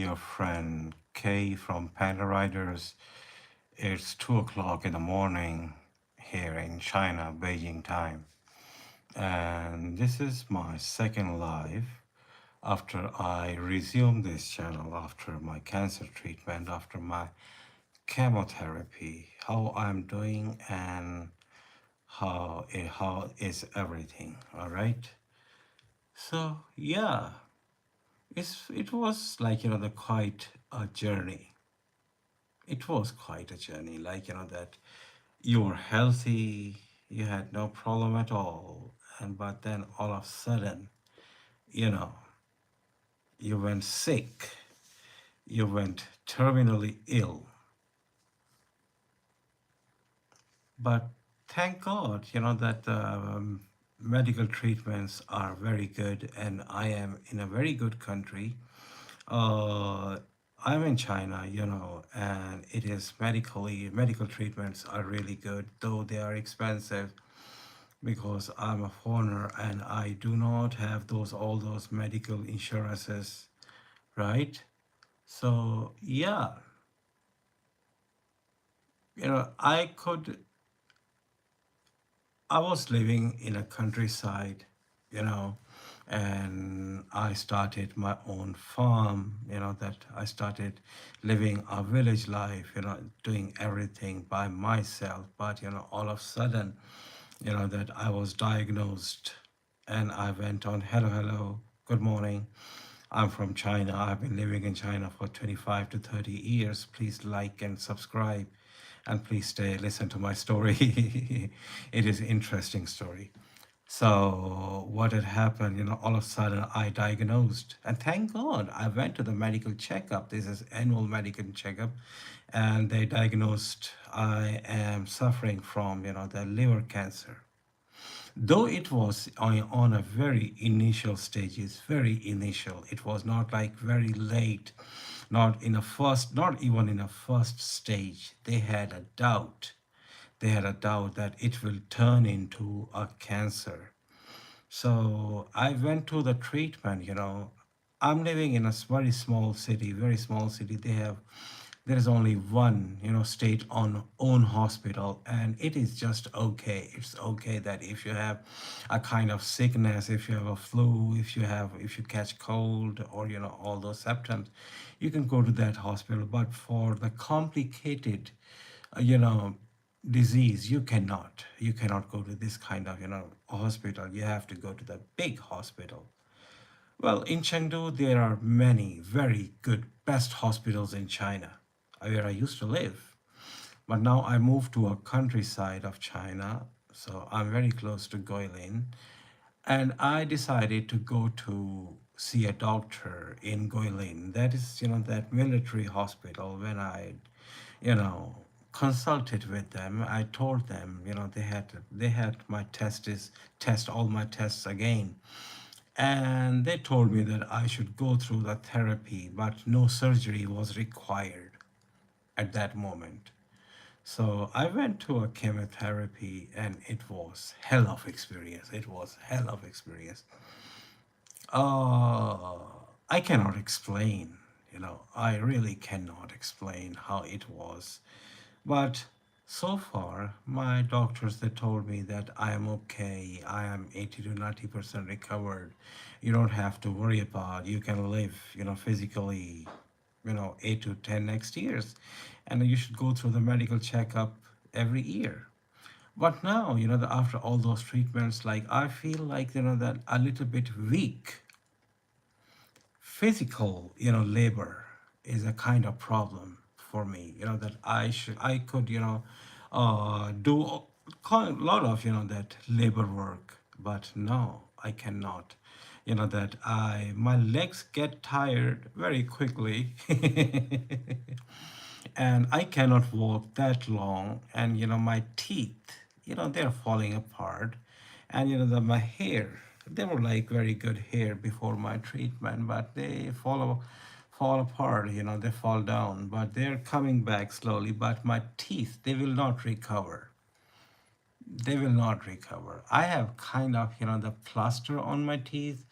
your friend Kay from Panda Riders. It's 2 o'clock in the morning here in China, Beijing time. And this is my second live after I resumed this channel after my cancer treatment, after my chemotherapy, how I'm doing and how is everything, all right? So yeah, it was like the quite a journey. It was quite a journey, like that you were healthy, you had no problem at all, and but then all of a sudden, you know, you went sick, you went terminally ill. But thank God, that medical treatments are very good, and I am in a very good country. Uh, I'm in China, and it is medical treatments are really good, though they are expensive because I'm a foreigner and I do not have all those medical insurances, right? So yeah, I was living in a countryside, you know, and I started my own farm, that I started living a village life, doing everything by myself. But, all of a sudden, that I was diagnosed and I went on, hello, hello, good morning. I'm from China. I've been living in China for 25 to 30 years. Please like and subscribe and please stay, listen to my story. It is an interesting story. So what had happened, all of a sudden I diagnosed, and thank God I went to the medical checkup. This is annual medical checkup, and they diagnosed I am suffering from, the liver cancer. Though it was on a very initial stages, very initial, it was not like very late, not even in a first stage. They had a doubt. They had a doubt that it will turn into a cancer. So I went to the treatment. I'm living in a very small city, very small city. There is only one, state on own hospital, and it is just okay. It's okay that if you have a kind of sickness, if you have a flu, if you catch cold or all those symptoms, you can go to that hospital. But for the complicated, you know disease, you cannot go to this kind of hospital. You have to go to the big hospital. Well, in Chengdu there are many very good best hospitals in China, where I used to live. But now I moved to a countryside of China, so I'm very close to Guilin, and I decided to go to see a doctor in Guilin. That is, that military hospital. When I, you know, consulted with them, I told them, they had my test all my tests again, and they told me that I should go through the therapy, but no surgery was required at that moment. So I went to a chemotherapy and it was hell of experience. It was hell of experience. Uh, I cannot explain, I really cannot explain how it was. But so far, my doctors, they told me that I am okay. I am 80 to 90% recovered. You don't have to worry about. You can live, physically, 8 to 10 next years, and you should go through the medical checkup every year. But now, after all those treatments, like I feel like that a little bit weak. Physical, labor is a kind of problem for me. That I could, do a lot of, that labor work, but no, I cannot. That I my legs get tired very quickly, and I cannot walk that long, and my teeth, they're falling apart, and my hair, they were like very good hair before my treatment, but they fall apart, they fall down, but they're coming back slowly. But my teeth, they will not recover. They will not recover. I have kind of, the plaster on my teeth,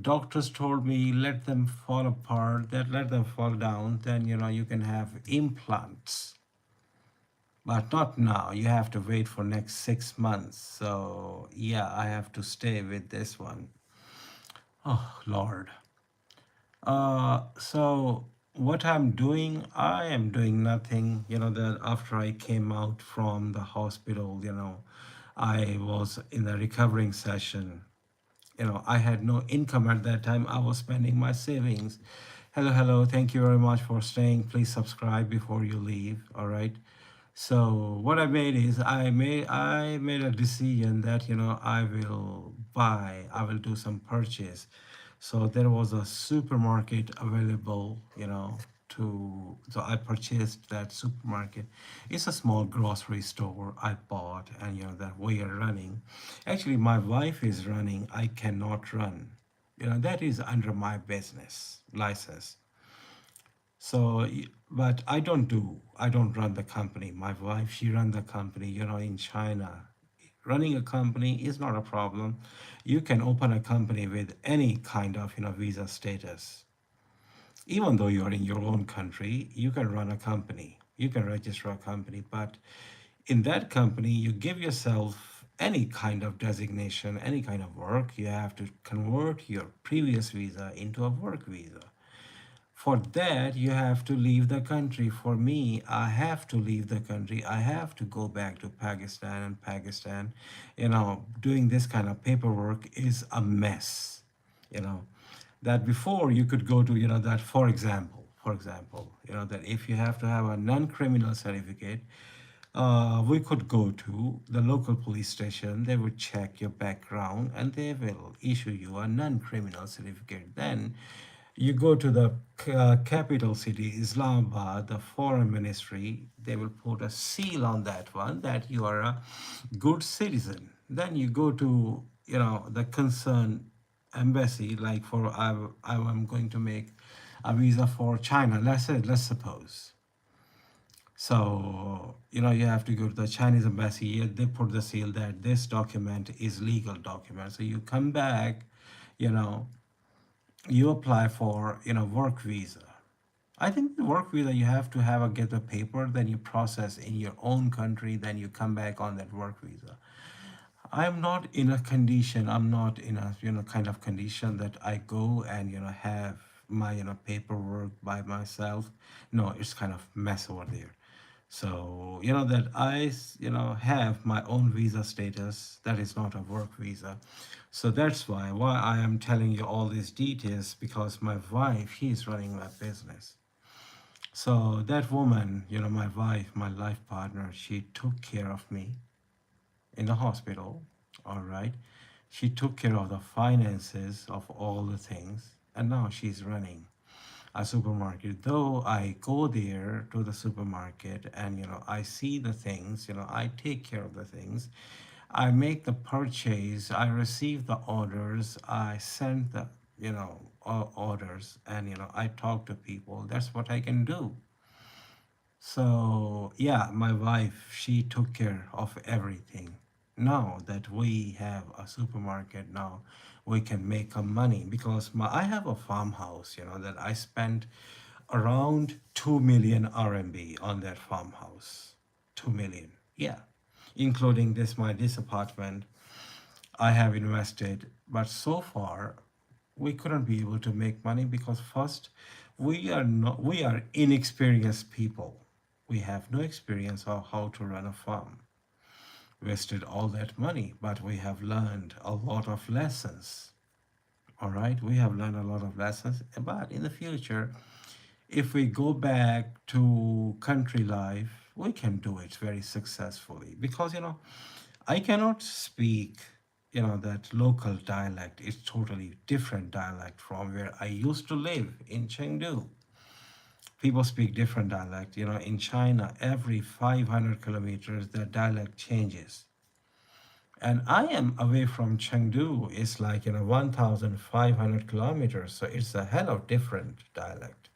Doctors told me let them fall apart, that let them fall down, then you can have implants. But not now. You have to wait for next 6 months. So yeah, I have to stay with this one. Oh Lord. So what I'm doing, I am doing nothing. That after I came out from the hospital, I was in a recovering session. I had no income at that time. I was spending my savings. Hello, hello. Thank you very much for staying. Please subscribe before you leave. All right. So what I made is I made a decision that I will do some purchase. So there was a supermarket available, so I purchased that supermarket. It's a small grocery store I bought, and that we are running. Actually, my wife is running. I cannot run. That is under my business license. So, but I don't run the company. My wife, she run the company, in China. Running a company is not a problem. You can open a company with any kind of, visa status. Even though you're in your own country, you can run a company. You can register a company, but in that company, you give yourself any kind of designation, any kind of work. You have to convert your previous visa into a work visa. For that, you have to leave the country. For me, I have to leave the country. I have to go back to Pakistan, and Pakistan, doing this kind of paperwork is a mess. You know, that before you could go to, that for example, that if you have to have a non-criminal certificate, we could go to the local police station. They would check your background and they will issue you a non-criminal certificate. Then you go to the capital city, Islamabad, the foreign ministry. They will put a seal on that one that you are a good citizen. Then you go to the concerned embassy. Like I'm going to make a visa for China. Let's suppose. So, you have to go to the Chinese embassy. They put the seal that this document is legal document. So you come back, you know, you apply for, work visa. I think the work visa you have to have a get the paper, then you process in your own country, then you come back on that work visa. I'm not in a condition, I'm not in a kind of condition that I go and have my paperwork by myself. No, it's kind of mess over there. So that I have my own visa status, that is not a work visa. So that's why I am telling you all these details, because my wife, he's running my business. So that woman, my wife, my life partner, she took care of me in the hospital. All right. She took care of the finances of all the things, and now she's running a supermarket. Though I go there to the supermarket and I see the things, I take care of the things. I make the purchase, I receive the orders, I send the orders, and I talk to people. That's what I can do. So, yeah, my wife, she took care of everything. Now that we have a supermarket, now we can make a money, because I have a farmhouse, that I spent around 2 million RMB on that farmhouse. 2 million. Yeah. Including this apartment I have invested. But so far, we couldn't be able to make money because first, we are inexperienced people. We have no experience of how to run a farm. Wasted all that money, but we have learned a lot of lessons. All right, we have learned a lot of lessons. But in the future, if we go back to country life, we can do it very successfully, because I cannot speak that local dialect. Is totally different dialect from where I used to live in Chengdu. People speak different dialect. In China, every 500 kilometers, the dialect changes. And I am away from Chengdu. It's like 1,500 kilometers. So it's a hell of different dialect.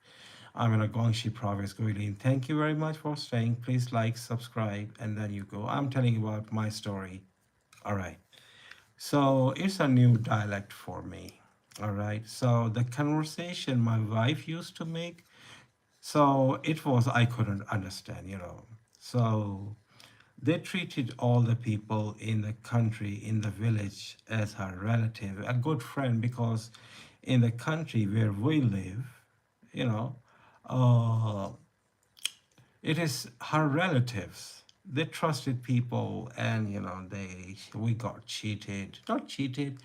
I'm in a Guangxi province, Guilin. Thank you very much for staying. Please like, subscribe, and then you go. I'm telling you about my story. All right. So it's a new dialect for me. All right. So the conversation my wife used to make, so it was, I couldn't understand, you know. So they treated all the people in the country, in the village, as her relative, a good friend, because in the country where we live, you know, uh, it is her relatives. They trusted people, and you know, we got cheated. Not cheated.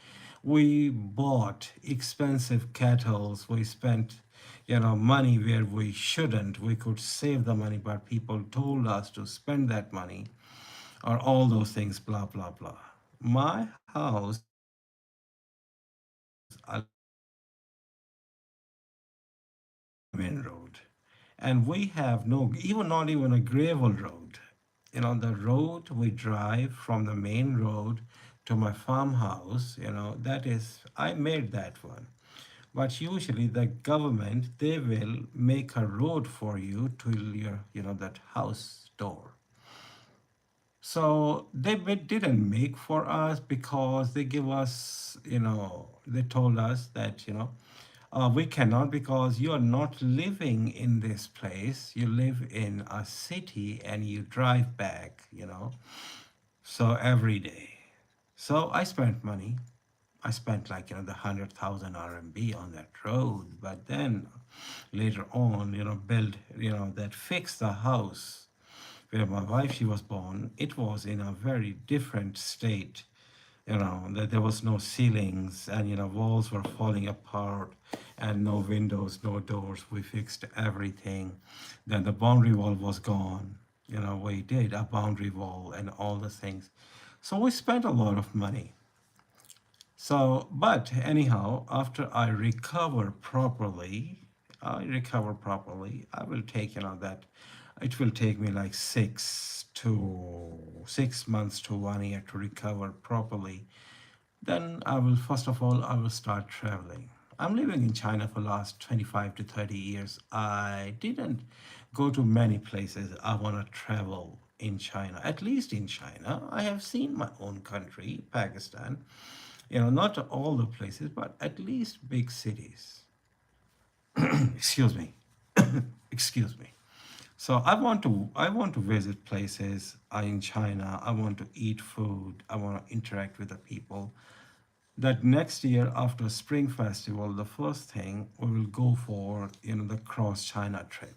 We bought expensive kettles. We spent, you know, money where we shouldn't. We could save the money, but people told us to spend that money, or all those things. Blah blah blah. My house along the main road, and we have no, even not even a gravel road. You know, the road we drive from the main road to my farmhouse, you know, that is, I made that one. But usually the government, they will make a road for you to your, you know, that house door. So didn't make for us because they give us, you know, they told us that, you know, we cannot because you are not living in this place. You live in a city and you drive back, you know, so every day. So I spent money. I spent like, you know, the 100,000 RMB on that road. But then later on, you know, build, you know, that fixed the house where my wife, she was born. It was in a very different state, you know, that there was no ceilings and, you know, walls were falling apart and no windows, no doors. We fixed everything. Then the boundary wall was gone. You know, we did a boundary wall and all the things. So we spent a lot of money. So, but anyhow, after I recover properly, I will take, you know, that it will take me like 6 months to 1 year to recover properly. Then I will, first of all, I will start traveling. I'm living in China for last 25 to 30 years. I didn't go to many places I want to travel in China. At least in China, I have seen my own country, Pakistan. You know, not all the places, but at least big cities. Excuse me. Excuse me. So I want to visit places in China. I want to eat food. I want to interact with the people. That next year after Spring Festival, the first thing we will go for, you know, the cross China trip.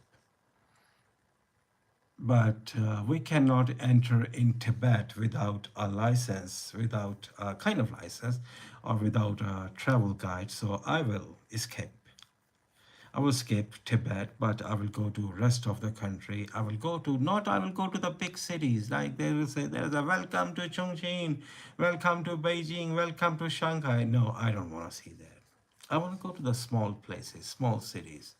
But we cannot enter in Tibet without a license, without a kind of license, or without a travel guide. So I will escape. I will skip Tibet, but I will go to rest of the country. I will go to not I will go to the big cities. Like they will say there's a welcome to Chongqing, welcome to Beijing, welcome to Shanghai. No, I don't want to see that. I want to go to the small places, small cities,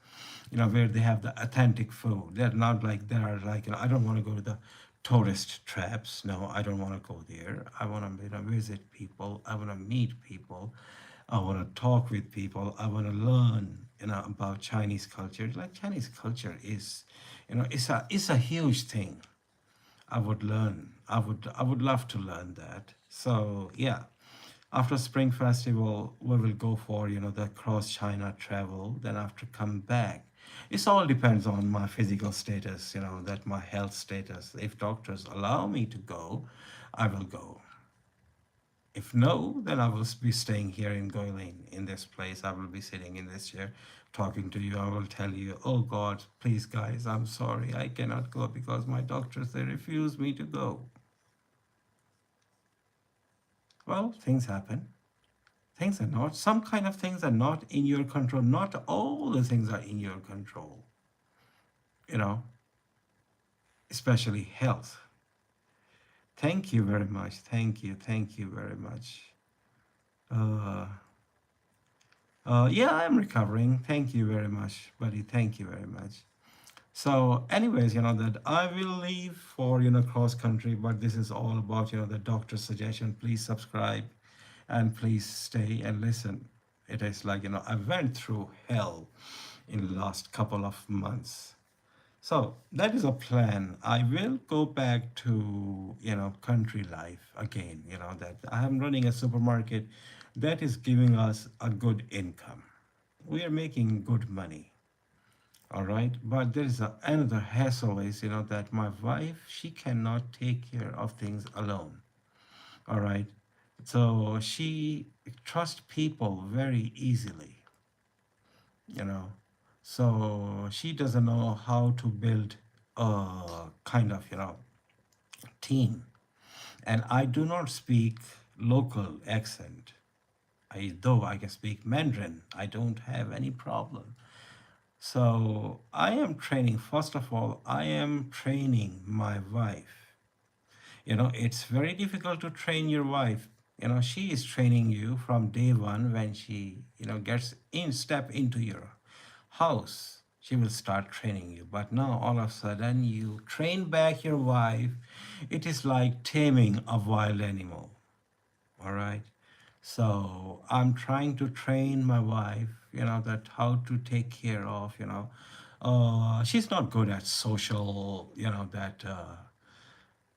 you know, where they have the authentic food. They're not like they are like, you know, I don't want to go to the tourist traps. No, I don't want to go there. I want to, you know, visit people. I want to meet people. I want to talk with people. I want to learn, you know, about Chinese culture. Like Chinese culture is, you know, it's a huge thing. I would learn. I would love to learn that. So yeah, after Spring Festival, we will go for, you know, the cross China travel. Then after come back, it all depends on my physical status, you know, that my health status. If doctors allow me to go, I will go. If no, then I will be staying here in Guilin, in this place. I will be sitting in this chair talking to you. I will tell you, oh God, please, guys, I'm sorry. I cannot go because my doctors, they refuse me to go. Well, things happen. Things are not, some kind of things are not in your control. Not all the things are in your control, you know, especially health. Thank you very much. Thank you. Thank you very much. Uh, yeah, I'm recovering. Thank you very much, buddy. Thank you very much. So, anyways, you know that I will leave for, you know, cross country, but this is all about, you know, the doctor's suggestion. Please subscribe and please stay and listen. It is like, you know, I went through hell in the last couple of months. So that is a plan. I will go back to, you know, country life again, you know, that I am running a supermarket that is giving us a good income. We are making good money. All right, but there is another hassle is, that my wife, she cannot take care of things alone. All right, so she trusts people very easily, you know. So she doesn't know how to build a kind of, team. And I do not speak local accent. Though I can speak Mandarin, I don't have any problem. So I am training, first of all, I am training my wife. It's very difficult to train your wife. She is training you from day one when she, gets step into your house. She will start training you. But now all of a sudden you train back your wife. It is like taming a wild animal. All right. So I'm trying to train my wife, that how to take care of, she's not good at social, that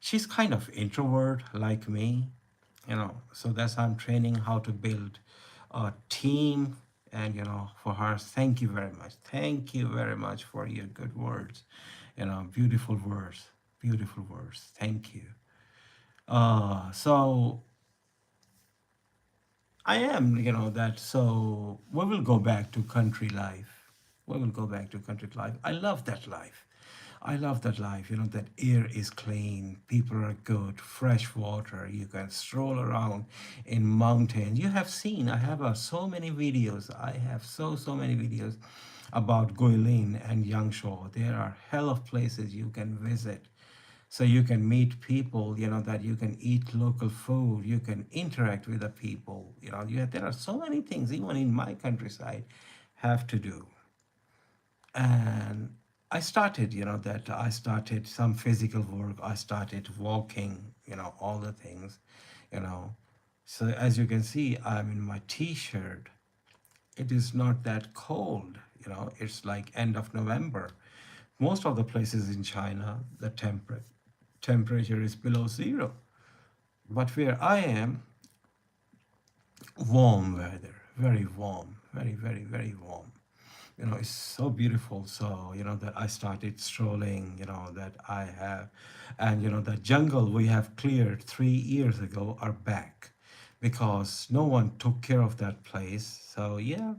she's kind of introvert like me, so that's I'm training how to build a team. And for her, thank you very much. Thank you very much for your good words, beautiful words, beautiful words. Thank you. So I am, that. So we will go back to country life. We will go back to country life. I love that life. I love that life. That air is clean, people are good, fresh water. You can stroll around in mountains. You have seen, I have so many videos. I have so many videos about Guilin and Yangshuo. There are hell of places you can visit. So you can meet people, that you can eat local food, you can interact with the people, there are so many things, even in my countryside, have to do. And I started, that I started some physical work, I started walking, all the things, you know. So as you can see, I'm in my t-shirt. It is not that cold, it's like end of November. Most of the places in China, the temperature is below zero. But where I am, warm weather, very warm, very, very, very warm. It's so beautiful. So, that I started strolling, that I have, and, the jungle we have cleared 3 years ago are back because no one took care of that place. So, yeah,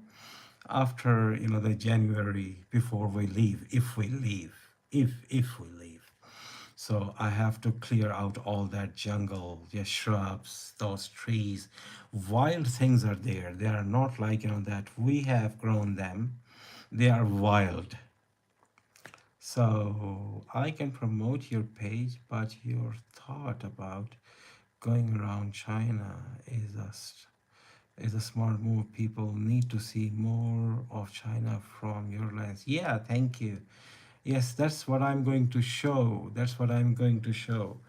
after, the January before we leave, if we leave, if we leave. So I have to clear out all that jungle, the shrubs, those trees. Wild things are there. They are not like, that we have grown them. They are wild. So I can promote your page, but your thought about going around China is a smart move. People need to see more of China from your lens. Yeah, thank you. Yes, that's what I'm going to show. That's what I'm going to show.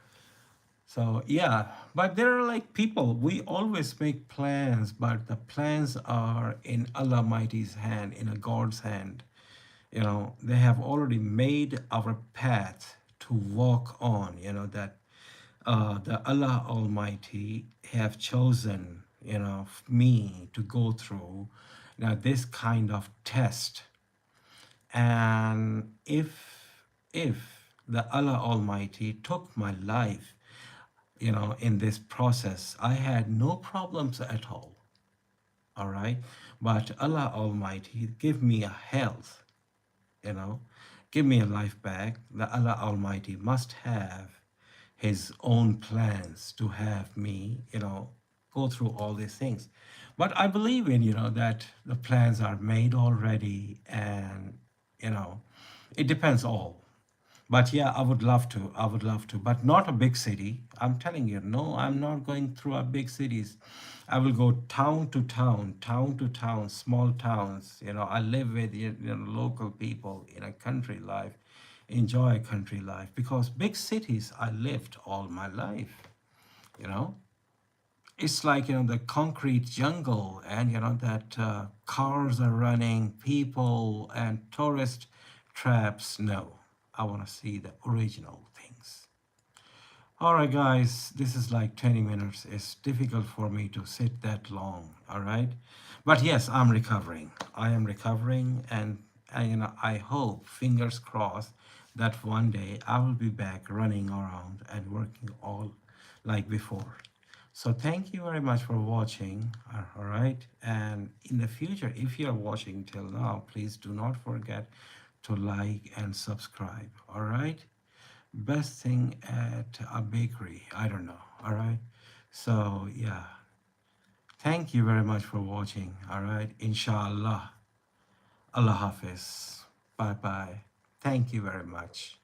So yeah, but there are like people, we always make plans, but the plans are in Allah Almighty's hand, in a God's hand. They have already made our path to walk on, that the Allah Almighty have chosen, me to go through this kind of test. And if the Allah Almighty took my life, in this process, I had no problems at all. All right. But Allah Almighty give me a health, you know, give me a life back. The Allah Almighty must have his own plans to have me, go through all these things. But I believe in, that the plans are made already and, you know, it depends all. But yeah, I would love to. I would love to, but not a big city. I'm telling you, no, I'm not going through a big cities. I will go town to town, small towns. I live with local people in a country life, enjoy country life because big cities I lived all my life. You know, it's like the concrete jungle, and that cars are running, people and tourist traps. No, I want to see the original things. All right, guys, this is like 20 minutes. It's difficult for me to sit that long, all right? But yes, I'm recovering. I am recovering, and I hope, fingers crossed, that one day I will be back running around and working all like before. So thank you very much for watching, all right? And in the future, if you are watching till now, please do not forget to like and subscribe, all right? Best thing at a bakery, I don't know, all right? So yeah, thank you very much for watching, all right? Inshallah. Allah Hafiz. Bye bye. Thank you very much.